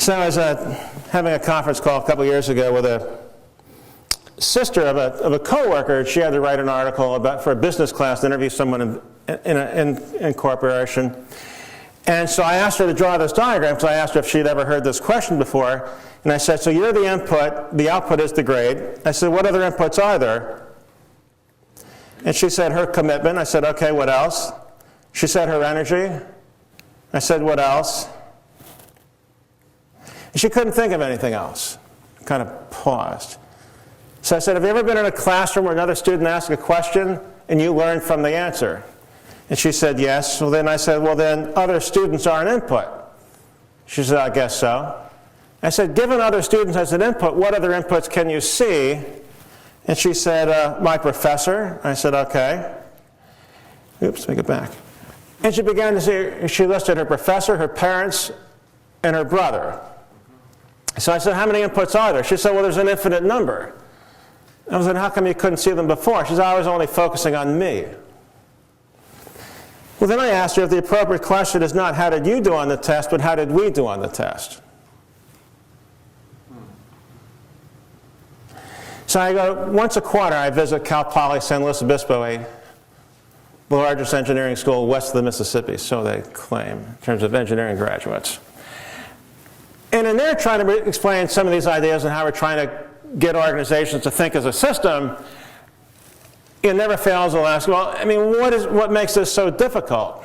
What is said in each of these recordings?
So I was having a conference call a couple years ago with a sister of a coworker. She had to write an article for a business class to interview someone in corporation. And so I asked her to draw this diagram, because I asked her if she'd ever heard this question before. And I said, so you're the input, the output is the grade. I said, what other inputs are there? And she said her commitment. I said, okay, what else? She said her energy. I said, what else? And she couldn't think of anything else. Kind of paused. So I said, have you ever been in a classroom where another student asked a question and you learned from the answer? And she said, yes. Well, then I said, well, then other students are an input. She said, I guess so. I said, given other students as an input, what other inputs can you see? And she said, my professor. I said, okay. Oops, make it back. And she began to see, she listed her professor, her parents, and her brother. So I said, how many inputs are there? She said, well, there's an infinite number. I said, how come you couldn't see them before? She said, I was only focusing on me. Well, then I asked her if the appropriate question is not how did you do on the test, but how did we do on the test? So I go, once a quarter I visit Cal Poly San Luis Obispo, the largest engineering school west of the Mississippi, so they claim, in terms of engineering graduates. And in there trying to explain some of these ideas and how we're trying to get organizations to think as a system, it never fails to ask, well, I mean, what makes this so difficult?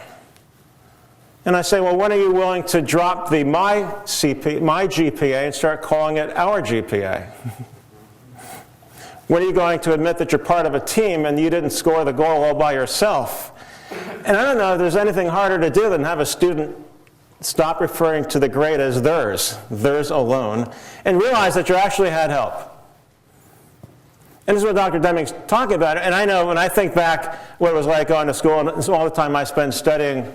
And I say, well, when are you willing to drop the my GPA and start calling it our GPA? When are you going to admit that you're part of a team and you didn't score the goal all by yourself? And I don't know if there's anything harder to do than have a student stop referring to the grade as theirs alone, and realize that you actually had help. And this is what Dr. Deming's talking about. And I know when I think back what it was like going to school, and all the time I spent studying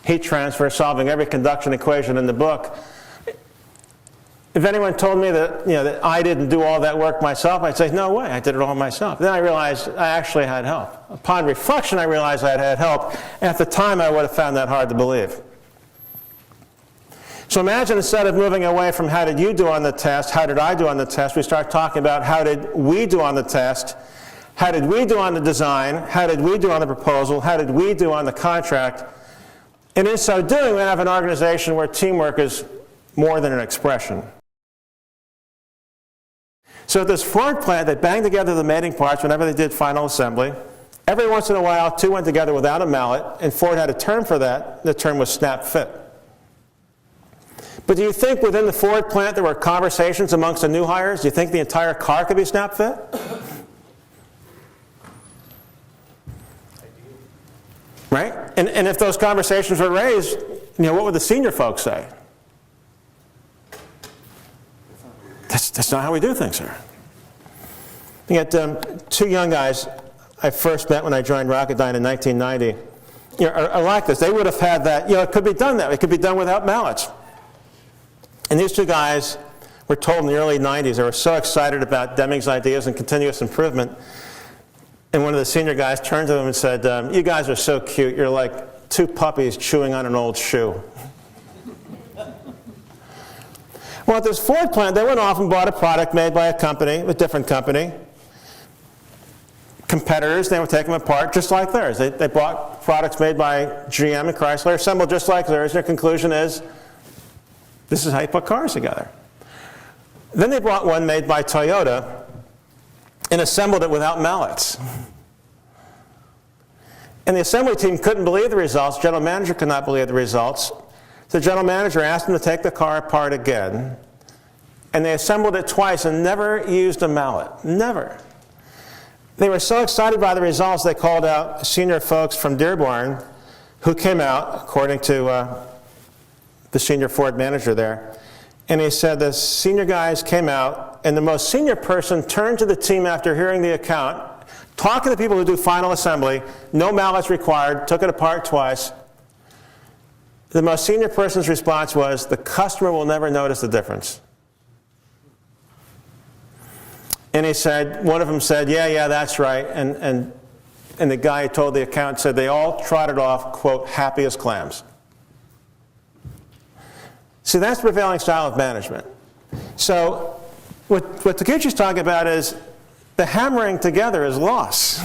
heat transfer, solving every conduction equation in the book. If anyone told me that, that I didn't do all that work myself, I'd say, no way, I did it all myself. Then I realized I actually had help. Upon reflection, I realized I had help. At the time, I would have found that hard to believe. So imagine instead of moving away from how did you do on the test, how did I do on the test, we start talking about how did we do on the test, how did we do on the design, how did we do on the proposal, how did we do on the contract. And in so doing, we have an organization where teamwork is more than an expression. So at this Ford plant, they banged together the mating parts whenever they did final assembly. Every once in a while, two went together without a mallet, and Ford had a term for that. The term was snap fit. But do you think within the Ford plant there were conversations amongst the new hires? Do you think the entire car could be snap fit? Right? And if those conversations were raised, what would the senior folks say? That's not how we do things, sir. You got two young guys I first met when I joined Rocketdyne in 1990. Are like this. They would have had that. It could be done that way. It could be done without mallets. And these two guys were told in the early 90s, they were so excited about Deming's ideas and continuous improvement. And one of the senior guys turned to them and said, you guys are so cute. You're like two puppies chewing on an old shoe. Well, at this Ford plant, they went off and bought a product made by a different company. Competitors, they would take them apart just like theirs. They bought products made by GM and Chrysler, assembled just like theirs. Their conclusion is, this is how you put cars together. Then they bought one made by Toyota and assembled it without mallets. And the assembly team couldn't believe the results. The general manager could not believe the results. The general manager asked them to take the car apart again, and they assembled it twice and never used a mallet. Never. They were so excited by the results, they called out senior folks from Dearborn who came out, according to the senior Ford manager there, and he said the senior guys came out, and the most senior person turned to the team after hearing the account, talked to the people who do final assembly, no mallets required, took it apart twice. The most senior person's response was, the customer will never notice the difference. And he said, one of them said, yeah, that's right. And the guy who told the account said they all trotted off, quote, happy as clams. See, that's the prevailing style of management. So what Taguchi's talking about is the hammering together is loss.